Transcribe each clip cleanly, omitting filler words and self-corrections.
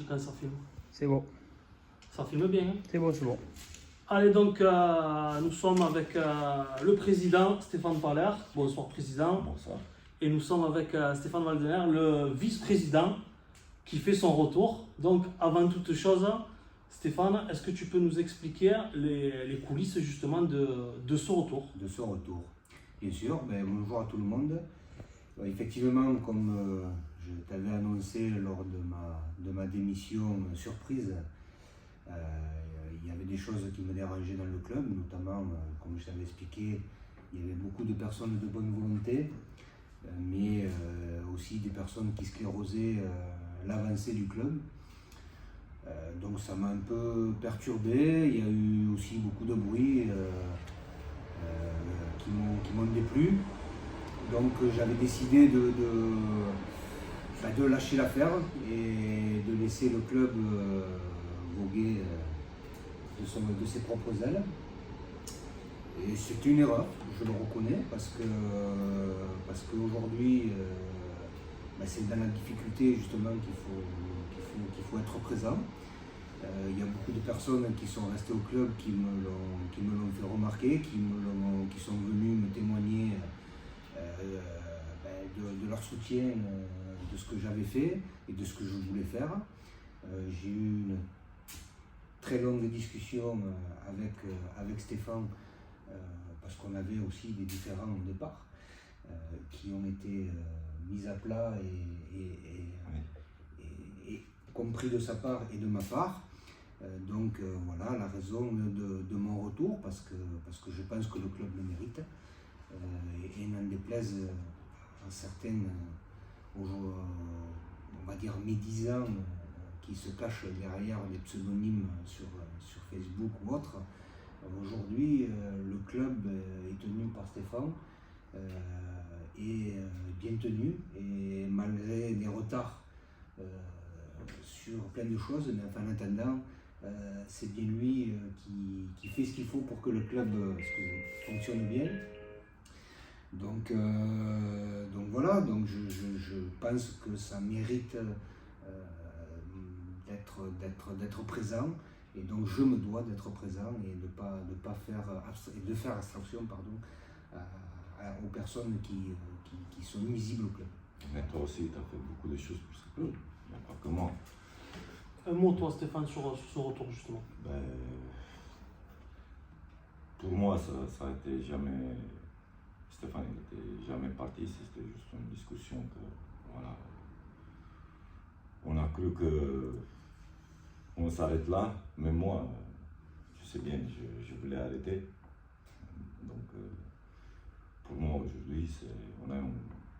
quand ça filme. C'est bon. Ça filme bien. Hein. C'est bon, c'est bon. Allez, donc nous sommes avec le président Stéphane Paller. Bonsoir président. Bonsoir. Et nous sommes avec Stéphane Waldener, le vice-président qui fait son retour. Donc avant toute chose, Stéphane, est-ce que tu peux nous expliquer les coulisses justement de ce retour? De ce retour. Bien sûr, bonjour à tout le monde. Effectivement, comme je t'avais annoncé lors de ma démission surprise, il y avait des choses qui me dérangeaient dans le club, notamment, comme je t'avais expliqué, il y avait beaucoup de personnes de bonne volonté, mais aussi des personnes qui sclérosaient l'avancée du club. Donc ça m'a un peu perturbé. Il y a eu aussi beaucoup de bruit qui m'ont déplu. Donc j'avais décidé de lâcher l'affaire et de laisser le club voguer de ses propres ailes. Et c'était une erreur, je le reconnais, parce qu'aujourd'hui, c'est dans la difficulté justement qu'il faut être présent. Il y a beaucoup de personnes qui sont restées au club qui me l'ont fait remarquer, qui sont venus me témoigner de leur soutien, de ce que j'avais fait et de ce que je voulais faire. J'ai eu une très longue discussion avec Stéphane parce qu'on avait aussi des différends au départ qui ont été mis à plat et compris de sa part et de ma part. Donc voilà la raison de mon retour, parce que je pense que le club le mérite. Et n'en déplaise à certaines, on va dire médisants, qui se cachent derrière des pseudonymes sur Facebook ou autre. Aujourd'hui, le club est tenu par Stéphane, et bien tenu, et malgré des retards sur plein de choses, mais enfin, en attendant, c'est bien lui qui fait ce qu'il faut pour que le club fonctionne bien. Donc voilà, donc je pense que ça mérite d'être présent, et donc je me dois d'être présent et de faire abstraction aux personnes qui sont nuisibles au club. Mais toi aussi, tu as fait beaucoup de choses pour ce club, il n'y a pas que moi. Un mot, toi, Stéphane, sur ce retour, justement. Pour moi, ça a été jamais... Stéphane n'était jamais parti, c'était juste une discussion que, voilà... On a cru qu'on s'arrête là, mais moi, je sais bien, je voulais arrêter. Donc, pour moi, aujourd'hui, on a une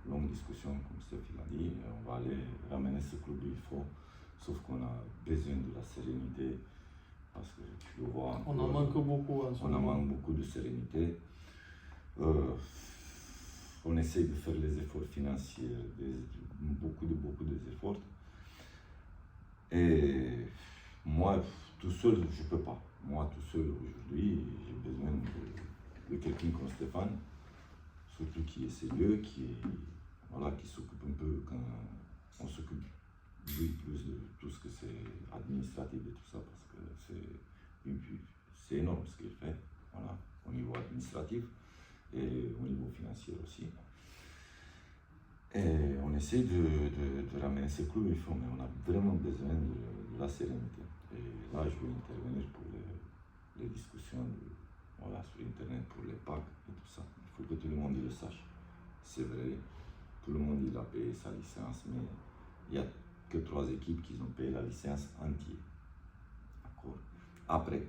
longue discussion, comme Stéphane l'a dit, on va aller ramener ce club où il faut. Sauf qu'on a besoin de la sérénité, parce que tu le vois. On en manque beaucoup. On en manque beaucoup de sérénité. On essaie de faire les efforts financiers, beaucoup d'efforts. Et moi, tout seul, je ne peux pas. Moi, tout seul, aujourd'hui, j'ai besoin de quelqu'un comme Stéphane, surtout qui est sérieux, qui s'occupe un peu quand on s'occupe lui plus de tout ce que c'est administratif et tout ça, parce que c'est énorme ce qu'il fait, voilà, au niveau administratif et au niveau financier aussi. Et on essaie de ramener ce club, mais on a vraiment besoin de la sérénité. Et là, je vais intervenir pour les discussions sur Internet, pour les packs et tout ça. Il faut que tout le monde le sache. C'est vrai, tout le monde il a payé sa licence, mais il y a que 3 équipes qui ont payé la licence entière. D'accord. Après,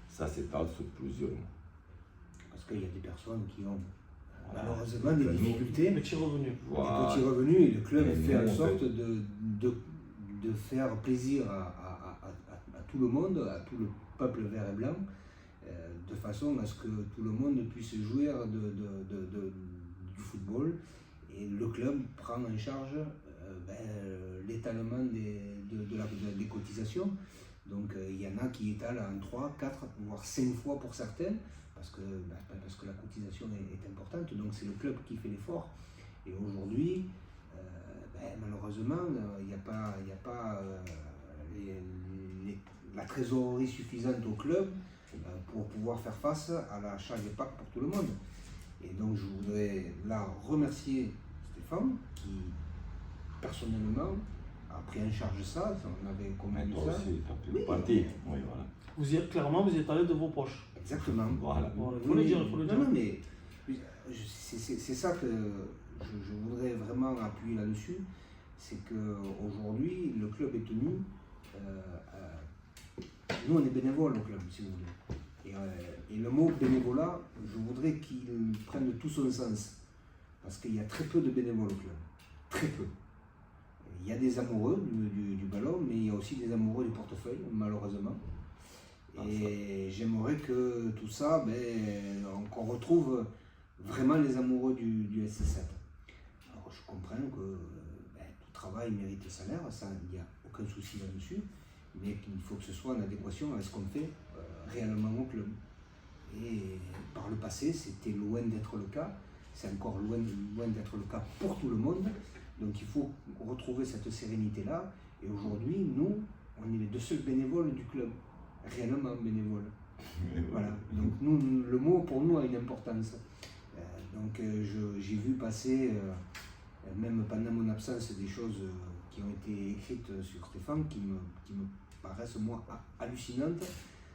ça s'étale sur plusieurs mois. Parce qu'il y a des personnes qui ont malheureusement des difficultés, Petits revenus. des petits revenus, et le club fait en sorte de faire plaisir à tout le monde, à tout le peuple vert et blanc, de façon à ce que tout le monde puisse jouir du football. Et le club prend en charge l'étalement des cotisations. Donc il y en a qui étalent en 3, 4, voire 5 fois pour certains, parce que la cotisation est importante. Donc c'est le club qui fait l'effort. Et aujourd'hui, malheureusement, il n'y a pas, la trésorerie suffisante au club pour pouvoir faire face à l'achat des packs pour tout le monde. Et donc je voudrais là remercier Stéphane qui personnellement a pris en charge ça, on avait Mais commandé toi ça. aussi, tu as pris Oui. une partie. Oui, voilà. Clairement, vous êtes allé de vos poches. Exactement. Voilà. Voilà, il faut le dire, il faut le dire. Non, mais c'est ça que je voudrais vraiment appuyer là-dessus, c'est qu'aujourd'hui, le club est tenu. Nous, on est bénévoles au club, si vous voulez. Et le mot bénévolat, je voudrais qu'il prenne tout son sens. Parce qu'il y a très peu de bénévoles au club. Très peu. Il y a des amoureux du ballon, mais il y a aussi des amoureux du portefeuille, malheureusement. Et j'aimerais que tout ça, qu'on retrouve vraiment les amoureux du FC7. Alors je comprends que tout travail mérite salaire, ça, il n'y a aucun souci là-dessus, mais qu'il faut que ce soit en adéquation avec ce qu'on fait réellement au club. Et par le passé, c'était loin d'être le cas, c'est encore loin d'être le cas pour tout le monde, donc il faut retrouver cette sérénité-là. Et aujourd'hui, nous, on est les deux seuls bénévoles du club. Réellement bénévole. Voilà. Donc nous, le mot pour nous a une importance. J'ai vu passer, même pendant mon absence, des choses qui ont été écrites sur Stéphane qui me paraissent moi hallucinantes.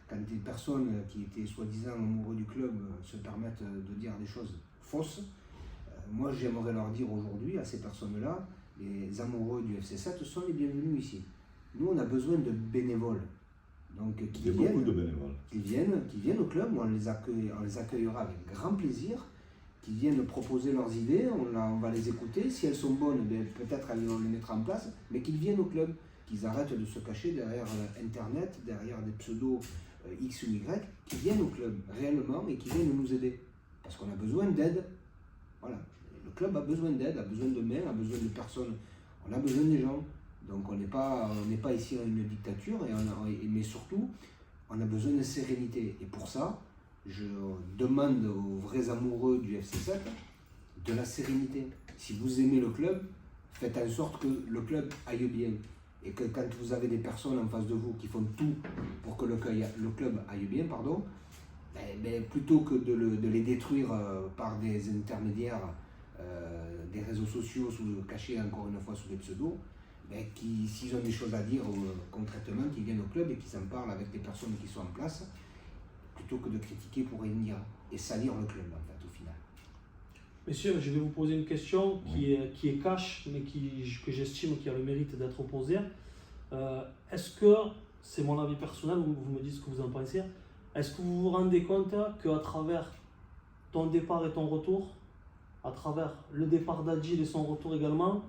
Quand des personnes qui étaient soi-disant amoureux du club se permettent de dire des choses fausses, moi j'aimerais leur dire aujourd'hui à ces personnes-là, les amoureux du FC7 sont les bienvenus ici. Nous on a besoin de bénévoles. Donc, Il y a beaucoup de bénévoles. Qui viennent au club, où on les accueillera avec grand plaisir, qui viennent proposer leurs idées, on va les écouter. Si elles sont bonnes, peut-être on les mettra en place, mais qu'ils viennent au club, qu'ils arrêtent de se cacher derrière Internet, derrière des pseudos X ou Y, qu'ils viennent au club réellement et qu'ils viennent nous aider. Parce qu'on a besoin d'aide. Voilà. Le club a besoin d'aide, a besoin de mains, a besoin de personnes. On a besoin des gens. Donc on n'est pas ici dans une dictature, mais surtout, on a besoin de sérénité. Et pour ça, je demande aux vrais amoureux du FC7 de la sérénité. Si vous aimez le club, faites en sorte que le club aille bien. Et que quand vous avez des personnes en face de vous qui font tout pour que le club aille bien, plutôt que de les détruire par des intermédiaires des réseaux sociaux, cachés encore une fois sous des pseudos, s'ils ont des choses à dire concrètement, qu'ils viennent au club et qu'ils en parlent avec des personnes qui sont en place, plutôt que de critiquer pour rien dire et salir le club en fait au final. Messieurs, je vais vous poser une question qui est cash, mais que j'estime qui a le mérite d'être posée. Est-ce que, c'est mon avis personnel, vous me dites ce que vous en pensez, est-ce que vous vous rendez compte qu'à travers ton départ et ton retour, à travers le départ d'Adjil et son retour également,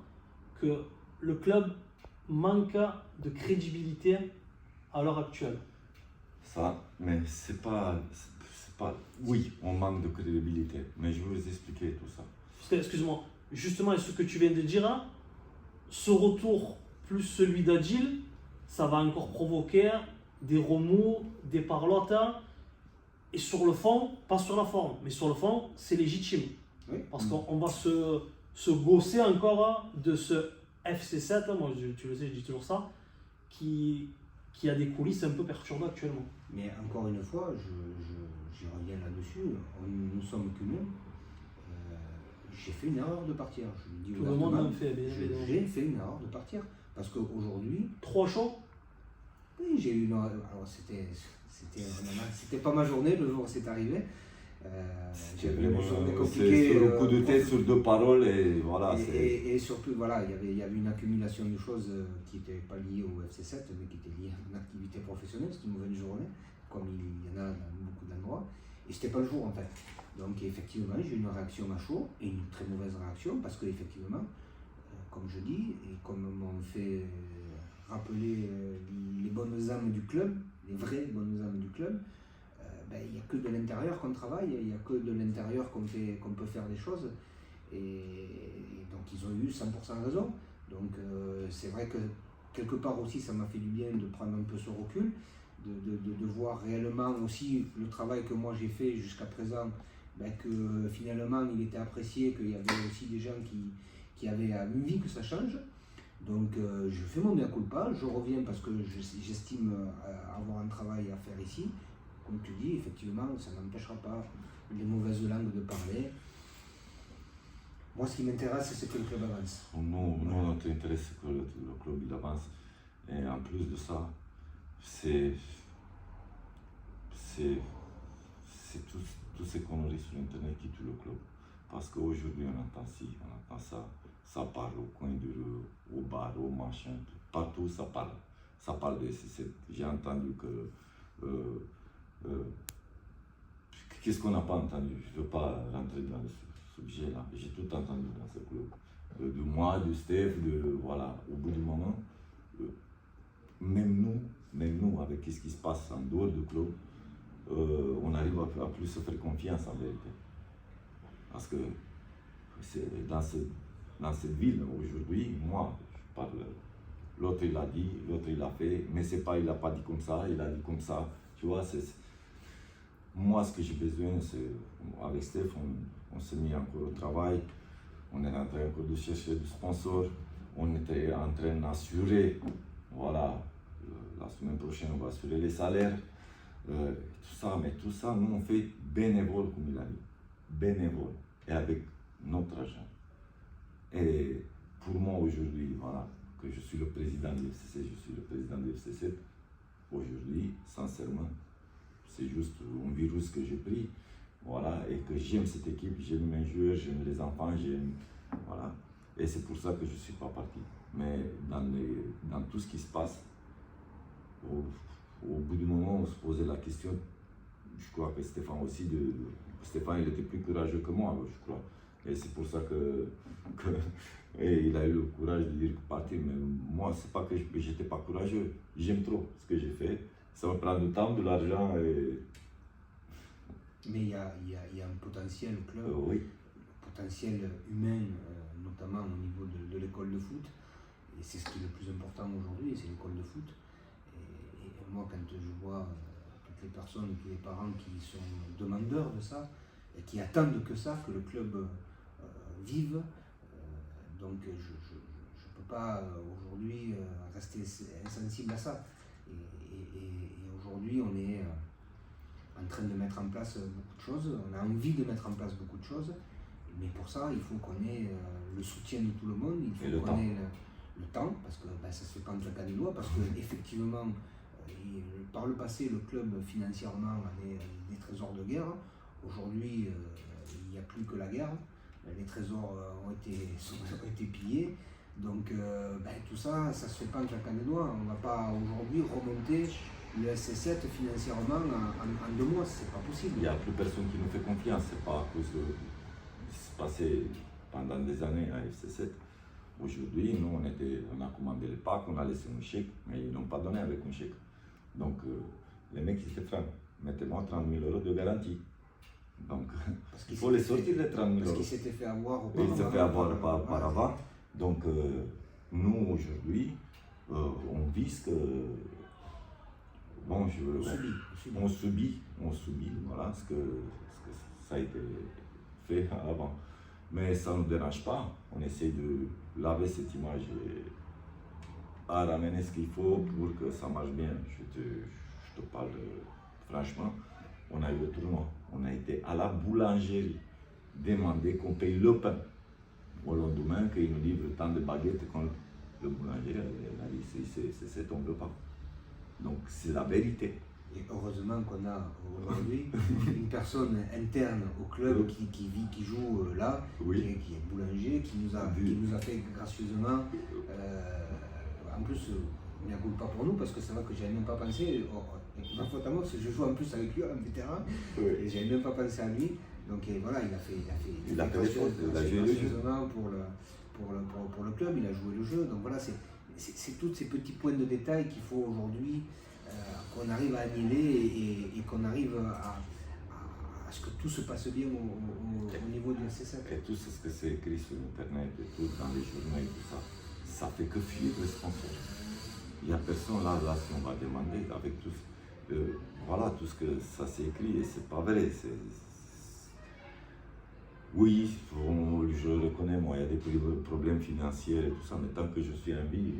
que le club manque de crédibilité à l'heure actuelle? Ça, mais c'est pas. Oui, on manque de crédibilité, mais je vais vous expliquer tout ça. Excuse-moi, justement, ce que tu viens de dire, ce retour plus celui d'Adjil, ça va encore provoquer des remous, des parlottes, et sur le fond, pas sur la forme, mais sur le fond, c'est légitime. Oui. Parce qu'on va se gausser encore de ce FC7, moi tu le sais, je dis toujours ça, qui a des coulisses un peu perturbées actuellement. Mais encore une fois, j'y reviens là-dessus, nous sommes qu'humains. J'ai fait une erreur de partir. Je le dis Tout le monde en fait, bien évidemment. J'ai fait une erreur de partir. Parce qu'aujourd'hui. Trop chaud? Oui, j'ai eu une. Alors c'était pas ma journée le jour où c'est arrivé. C'est sur le coup de tête, sur deux paroles et voilà. Et surtout, voilà, il y avait une accumulation de choses qui n'étaient pas liées au FC7, mais qui étaient liées à une activité professionnelle. C'était une mauvaise journée, comme il y en a dans beaucoup d'endroits. Et c'était pas le jour en fait. Donc effectivement, j'ai eu une réaction à chaud, et une très mauvaise réaction, parce qu'effectivement, comme je dis, et comme m'ont fait rappeler les bonnes âmes du club, les vraies bonnes âmes du club, il n'y a que de l'intérieur qu'on travaille, il n'y a que de l'intérieur qu'on peut faire des choses. Et donc ils ont eu 100% raison. Donc c'est vrai que quelque part aussi ça m'a fait du bien de prendre un peu ce recul, de voir réellement aussi le travail que moi j'ai fait jusqu'à présent, que finalement il était apprécié, qu'il y avait aussi des gens qui avait envie que ça change. Donc je fais mon mea culpa, je reviens parce que j'estime avoir un travail à faire ici. Comme tu dis, effectivement, ça n'empêchera pas les mauvaises langues de parler. Moi, ce qui m'intéresse, c'est que le club avance. Nous, notre intérêt, c'est que le club il avance. Et en plus de ça, c'est tous ces conneries sur Internet qui tuent le club. Parce qu'aujourd'hui, on entend ci, on entend ça. Ça parle au coin de rue, au bar, au machin, partout ça parle. Ça parle de j'ai entendu que. Qu'est-ce qu'on n'a pas entendu? Je ne veux pas rentrer dans ce sujet-là. J'ai tout entendu dans ce club. De moi, de Steph, voilà. Au bout du moment, même nous, avec ce qui se passe en dehors du club, on arrive à plus se faire confiance en vérité. Parce que c'est dans cette ville, aujourd'hui, moi, je parle, l'autre il a dit, l'autre il a fait, mais c'est pas, il a pas dit comme ça, il a dit comme ça, tu vois, moi ce que j'ai besoin, c'est, avec Steph, on s'est mis encore au travail, on est en train encore de chercher des sponsors, on était en train d'assurer, voilà, la semaine prochaine on va assurer les salaires, tout ça, mais tout ça, nous on fait bénévole, comme il a dit, bénévole, et avec notre argent. Et pour moi aujourd'hui, voilà, que je suis le président de l'FCC, je suis le président de l'FCC, aujourd'hui, sincèrement, c'est juste un virus que j'ai pris, voilà, et que j'aime cette équipe, j'aime mes joueurs, j'aime les enfants, voilà, et c'est pour ça que je ne suis pas parti. Mais dans tout ce qui se passe, au bout du moment, on se posait la question, je crois que Stéphane aussi, Stéphane il était plus courageux que moi, je crois. Et c'est pour ça et il a eu le courage de dire partir. Mais moi, c'est pas que j'étais pas courageux. J'aime trop ce que j'ai fait. Ça me prend du temps, de l'argent. Mais il y a un potentiel club, oui. Un potentiel humain, notamment au niveau de l'école de foot. Et c'est ce qui est le plus important aujourd'hui, c'est l'école de foot. Et moi, quand je vois toutes les personnes, tous les parents qui sont demandeurs de ça, et qui attendent que ça, que le club vive. Donc je ne peux pas aujourd'hui rester insensible à ça. Et aujourd'hui, on est en train de mettre en place beaucoup de choses. On a envie de mettre en place beaucoup de choses. Mais pour ça, il faut qu'on ait le soutien de tout le monde. Il faut qu'on ait le temps, parce que ça ne se fait pas en claquant des doigts. Parce qu'effectivement, par le passé, le club financièrement avait des trésors de guerre. Aujourd'hui, il n'y a plus que la guerre. Les trésors ont été pillés. Donc tout ça ne se fait pas en claquant des doigts. On ne va pas aujourd'hui remonter le SC7 financièrement en 2 mois, c'est pas possible. Il n'y a plus personne qui nous fait confiance. C'est pas à cause de ce qui s'est passé pendant des années à FC7. Aujourd'hui, nous, on a commandé le pack, on a laissé un chèque, mais ils n'ont pas donné avec un chèque. Donc les mecs, ils étaient francs. Mettez-moi 30 000 € de garantie. Donc, il faut les sortir les 30 000 €. Parce qu'ils s'étaient fait avoir auparavant. Ils s'étaient fait avoir auparavant. Donc, nous, aujourd'hui, on vise que. Bon, on subit, voilà, ce que ça a été fait avant. Mais ça ne nous dérange pas. On essaie de laver cette image et à ramener ce qu'il faut pour que ça marche bien. Je te parle franchement. On a eu le tournoi, on a été à la boulangerie demander qu'on paye le pain. Au lendemain, qu'ils nous livrent tant de baguettes quand le boulanger a dit c'est on ne veut pas. Donc c'est la vérité. Et heureusement qu'on a aujourd'hui une personne interne au club qui joue là, oui. qui est boulanger, qui nous a fait gracieusement. En plus, il n'y a pas pour nous parce que c'est vrai que je n'avais même pas pensé. Ma faute à moi, parce que je joue en plus avec lui, un vétéran, oui. Et je n'avais même pas pensé à lui. Donc voilà, il a fait gracieusement pour le club, il a joué le jeu. Donc voilà, c'est tous ces petits points de détail qu'il faut aujourd'hui qu'on arrive à annihiler et qu'on arrive à ce que tout se passe bien au niveau du SC7. Et tout ce que c'est écrit sur Internet et tout, dans les journaux et tout ça, ça fait que fuir les sponsors. Il n'y a personne là, si on va demander avec tout voilà, tout ce que ça s'est écrit et c'est pas vrai. Oui, je reconnais, moi, il y a des problèmes financiers et tout ça, mais tant que je suis en vie,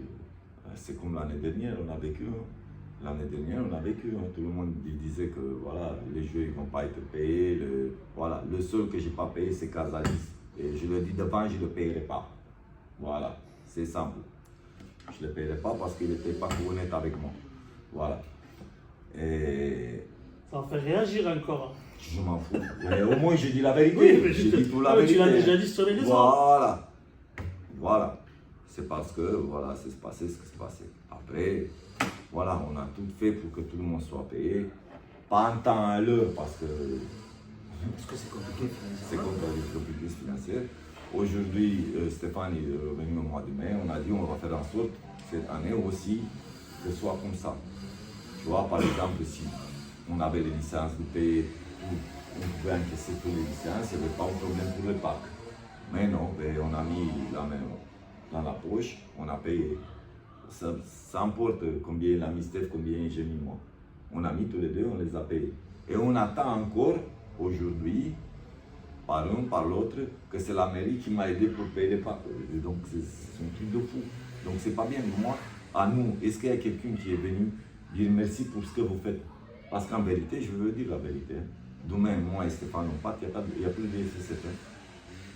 c'est comme l'année dernière, on a vécu. Hein. L'année dernière, on a vécu. Hein. Tout le monde disait que voilà, les jeux ne vont pas être payés. Voilà. Le seul que je n'ai pas payé, c'est Casalis. Et je le dis devant, je ne le payerai pas. Voilà, c'est simple. Je ne le payerai pas parce qu'il n'était pas honnête avec moi. Voilà. Et Ça fait réagir encore. je m'en fous. Mais au moins, je dis la vérité. Oui, mais je dis tout la vérité. tu l'as déjà dit sur les réseaux. Voilà. Voilà. C'est parce que, voilà, c'est passé ce qui s'est passé. Après, voilà, on a tout fait pour que tout le monde soit payé. Pas en temps à l'heure, parce que c'est compliqué c'est compliqué financier. Aujourd'hui, Stéphane est revenu au mois de mai. On a dit on va faire en sorte, cette année aussi, que ce soit comme ça. Tu vois, par exemple, si on avait les licences de payer, on pouvait encaisser toutes les licences, il n'y avait pas de problème pour le pack. Mais non, on a mis la main dans la poche, on a payé. Ça importe combien il a mis Steph, combien j'ai mis moi. On a mis tous les deux, on les a payés. Et on attend encore, aujourd'hui, par l'un, par l'autre, que c'est la mairie qui m'a aidé pour payer les packs. Donc c'est un truc de fou. Donc c'est pas bien. Moi, à nous, est-ce qu'il y a quelqu'un qui est venu dire merci pour ce que vous faites? Parce qu'en vérité, je veux dire la vérité. Demain, moi et Stéphane, on part, il n'y a plus de FCC.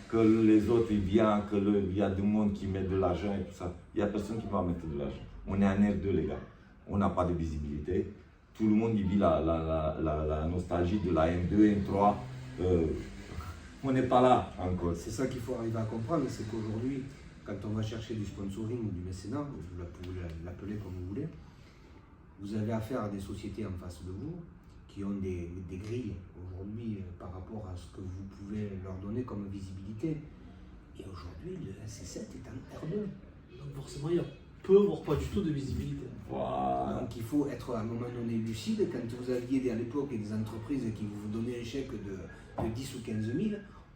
Que les autres ils viennent, qu'il y a du monde qui met de l'argent et tout ça. Il n'y a personne qui va mettre de l'argent. On est en R2, les gars. On n'a pas de visibilité. Tout le monde il vit la nostalgie de la M2, M3. On n'est pas là encore. C'est ça qu'il faut arriver à comprendre, c'est qu'aujourd'hui, quand on va chercher du sponsoring ou du mécénat, vous pouvez l'appeler comme vous voulez, vous avez affaire à des sociétés en face de vous qui ont des grilles aujourd'hui par rapport à ce que vous pouvez leur donner comme visibilité. Et aujourd'hui, le SC7 est en R2. Donc forcément, il y a peu, voire pas du tout de visibilité. Voilà. Donc il faut être à un moment donné lucide. Quand vous aviez à l'époque des entreprises qui vous donnaient un chèque de 10 ou 15 000,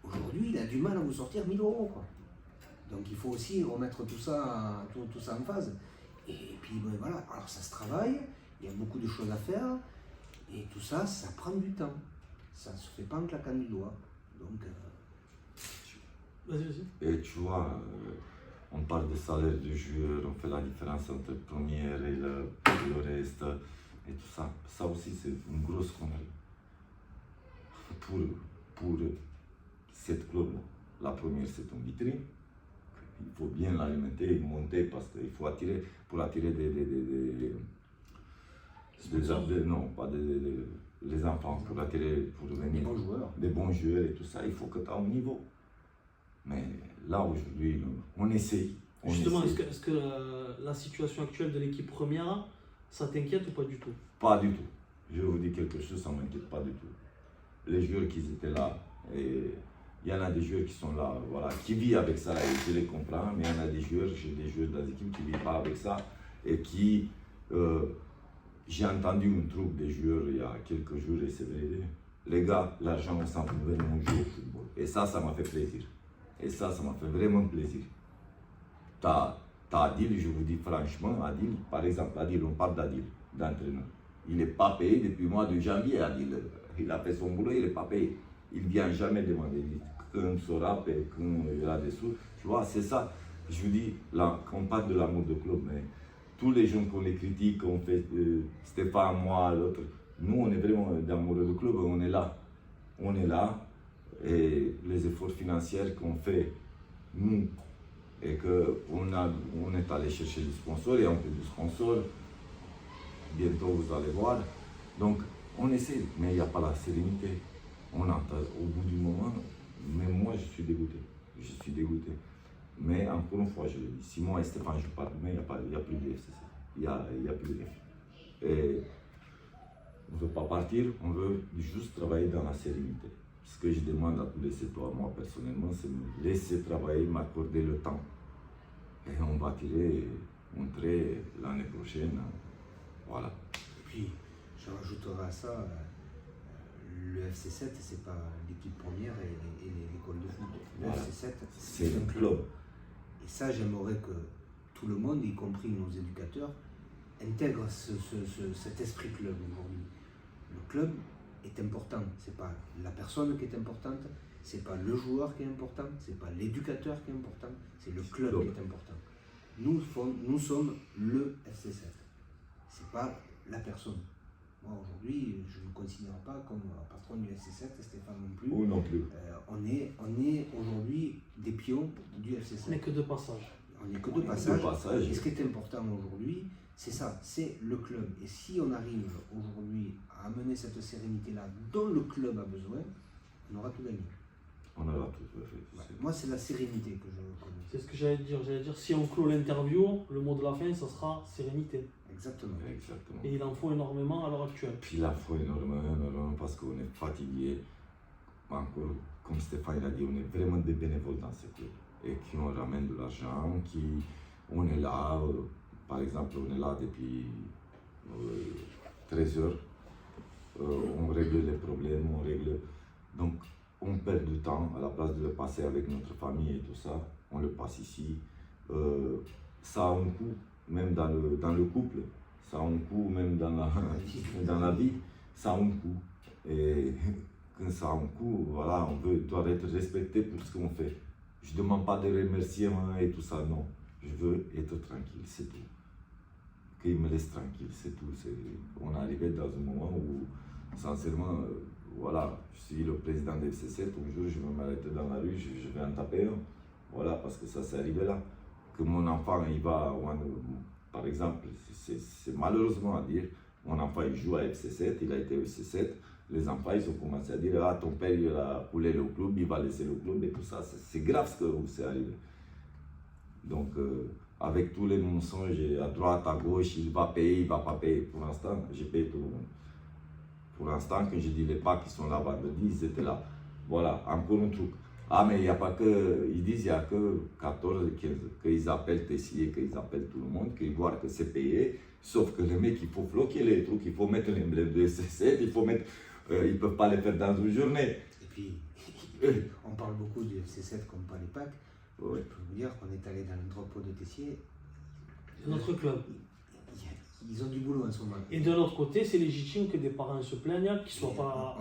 aujourd'hui, il a du mal à vous sortir 1 000 €. Quoi. Donc il faut aussi remettre tout ça en phase. Et puis ben, voilà, alors ça se travaille, il y a beaucoup de choses à faire. Et tout ça, ça prend du temps. Ça ne se fait pas en claquant du doigt. Donc, Vas-y. Et tu vois, on parle de salaire de joueur, on fait la différence entre le premier et le reste, et tout ça. Ça aussi, c'est une grosse connerie. Pour cette club-là. La première, c'est une vitrine. Il faut bien l'alimenter, monter, parce qu'il faut attirer, pour attirer les enfants, pour attirer, pour venir des bons joueurs et tout ça, il faut que tu aies un niveau. Mais là, aujourd'hui, on essaye. Justement, est-ce que la situation actuelle de l'équipe première, ça t'inquiète ou pas du tout? Pas du tout. Je vous dis quelque chose, ça ne m'inquiète pas du tout. Les joueurs qui étaient là, et il y en a des joueurs qui sont là, voilà, qui vivent avec ça, et je les comprends, mais il y en a des joueurs, j'ai des joueurs dans les équipes qui ne vivent pas avec ça, et qui... j'ai entendu une troupe des joueurs il y a quelques jours, et c'est vrai, les gars, l'argent, on s'en pouvait, on joue au football. Et ça m'a fait plaisir. Et ça m'a fait vraiment plaisir. T'as Adil, je vous dis franchement, Adil, par exemple, Adil, on parle d'Adil, d'entraîneur. Il n'est pas payé depuis le mois de janvier, Adil. Il a fait son boulot, il n'est pas payé. Il ne vient jamais demander. Quand il sera payé, quand il y aura des sous. Tu vois, c'est ça. Je vous dis, là, quand on parle de l'amour de club, mais tous les gens qu'on les critique, qu'on fait, Stéphane, moi, l'autre, nous, on est vraiment d'amoureux du club, on est là. On est là. Et les efforts financiers qu'on fait, nous, et qu'on est allé chercher des sponsors, et un peu de sponsors, bientôt vous allez voir. Donc, on essaie, mais il n'y a pas la sérénité. On entend au bout du moment, mais moi je suis dégoûté. Je suis dégoûté. Mais encore une fois, je le dis, si moi et Stéphane je parle demain, il n'y a plus de FCC. Il n'y a plus de F. Et on ne veut pas partir, on veut juste travailler dans la sérénité. Ce que je demande à tous les citoyens, moi personnellement, c'est de me laisser travailler, m'accorder le temps. Et on va tirer un trait l'année prochaine. Voilà. Et puis, je rajouterai à ça, le FC7, c'est pas l'équipe première et l'école de foot. Le voilà. FC7, c'est un club. Et ça, j'aimerais que tout le monde, y compris nos éducateurs, intègre cet esprit club aujourd'hui. Le club est important, c'est pas la personne qui est importante, c'est pas le joueur qui est important, c'est pas l'éducateur qui est important, c'est le club qui est important. Nous sommes le FC7. C'est pas la personne. Moi aujourd'hui, je ne me considère pas comme patron du FC7, Stéphane non plus. Ou non plus. On est aujourd'hui des pions du FC7. On n'est que de passage. On n'est que de passage. Et ce qui est important aujourd'hui, c'est ça, c'est le club. Et si on arrive aujourd'hui à amener cette sérénité-là dont le club a besoin, on aura tout gagné. On aura tout fait. Ouais. Moi, c'est la sérénité que je connais. C'est ce que j'allais dire. J'allais dire, si on clôt l'interview, le mot de la fin, ça sera sérénité. Exactement. Exactement. Et il en faut énormément à l'heure actuelle. Puis il en faut énormément parce qu'on est fatigué. Encore, comme Stéphane l'a dit, on est vraiment des bénévoles dans ce club. Et qui on ramène de l'argent, on est là, par exemple, on est là depuis 13 heures. On règle les problèmes, donc on perd du temps à la place de le passer avec notre famille et tout ça, on le passe ici. Ça a un coût, même dans le couple, ça a un coût, même dans la vie, ça a un coût. Et quand ça a un coût, voilà, doit être respecté pour ce qu'on fait. Je ne demande pas de remerciements et tout ça, non. Je veux être tranquille, c'est tout. Qu'il me laisse tranquille, c'est tout. On est arrivé dans un moment où, sincèrement, voilà, je suis le président de FC7, un jour je vais m'arrêter dans la rue, je vais en taper un. Voilà, parce que ça s'est arrivé là. Que mon enfant, il va, par exemple, c'est malheureusement à dire, mon enfant il joue à FC7, il a été au FC7, les enfants ils ont commencé à dire, ah ton père il a coulé le club, il va laisser le club et tout ça, c'est grave ce que c'est arrivé. Donc, avec tous les mensonges à droite, à gauche, il va payer, il ne va pas payer. Pour l'instant, j'ai payé tout le monde. Pour l'instant, quand je dis les pas qui sont là vendredi, ils étaient là. Voilà, encore un truc. Ah, mais il n'y a pas que, ils disent, il n'y a que 14, 15, qu'ils appellent Tessier, qu'ils appellent tout le monde, qu'ils voient que c'est payé. Sauf que les mecs, il faut bloquer les trucs, il faut mettre l'emblème de FC7, il faut mettre, ils ne peuvent pas les faire dans une journée. Et puis, on parle beaucoup du FC7 comme pas les Pâques. Ouais. Je peux vous dire qu'on est allé dans l'entrepôt de Tessier. C'est notre club. Ils ont du boulot en ce moment. Et de l'autre côté, c'est légitime que des parents se plaignent qu'ils ne soient pas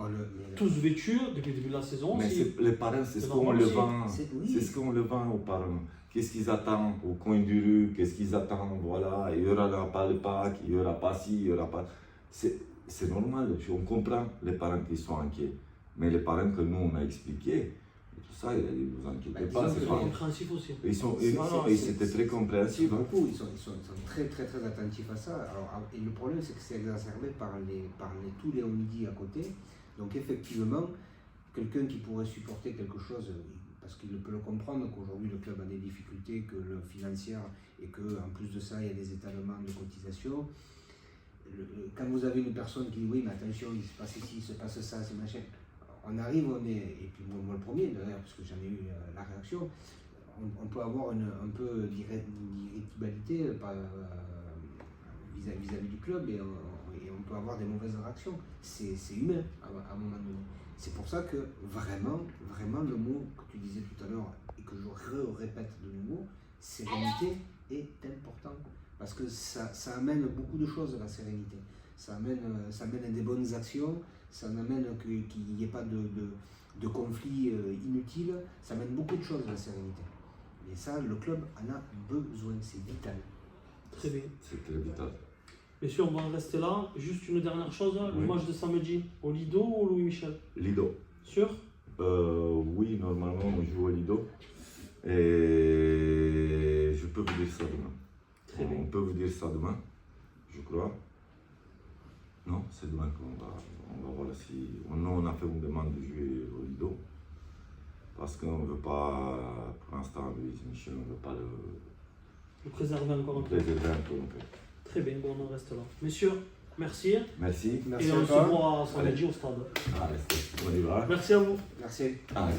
tous vêtus depuis le début de la saison. Mais les parents, c'est ce qu'on le vend. Oui. C'est ce qu'on le vend aux parents. Qu'est-ce qu'ils attendent au coin du rue? Qu'est-ce qu'ils attendent? Voilà, il n'y aura pas le Pâques, il n'y aura pas ci, il n'y aura pas. C'est normal, on comprend les parents qui sont inquiets. Mais les parents que nous on a expliqué, tout ça, il a dit, vous inquiétez pas. C'est compréhensif aussi. C'était très compréhensif. Beaucoup, ils sont très très très attentifs à ça. Alors, et le problème, c'est que c'est exacerbé par tous les on-dit à côté. Donc effectivement, quelqu'un qui pourrait supporter quelque chose, parce qu'il peut le comprendre qu'aujourd'hui le club a des difficultés, que le financière, et qu'en plus de ça, il y a des étalements de cotisation. Quand vous avez une personne qui dit oui, mais attention, il se passe ici, il se passe ça, c'est machin. On arrive, et puis moi le premier d'ailleurs, parce que j'en ai eu la réaction, on peut avoir un peu d'irritabilité vis-à-vis du club et on peut avoir des mauvaises réactions. C'est humain à un moment donné. C'est pour ça que vraiment le mot que tu disais tout à l'heure et que je répète de nouveau, sérénité est important. Parce que ça amène beaucoup de choses, la sérénité. Ça amène des bonnes actions, ça amène qu'il n'y ait pas de conflits inutiles, ça amène beaucoup de choses, la sérénité. Et ça, le club en a besoin, c'est vital. Très bien. C'est très vital. Messieurs, on va en rester là. Juste une dernière chose, le match de samedi, au Lido ou au Louis-Michel? Lido. Sûr? Oui, normalement on joue au Lido. Et je peux vous dire ça demain. Très bien. On peut vous dire ça demain, je crois. Non, c'est demain qu'on va voir si... Nous, on a fait une demande de jouer au Lido. Parce qu'on ne veut pas, pour l'instant, Louis Michel, on ne veut pas Le préserver encore un peu. préserver un peu. Très bien, bon, on en reste là. Messieurs, merci. Merci. Merci Et à on se toi. voit samedi au stade. Allez, on y va. Merci à vous. Merci. Allez.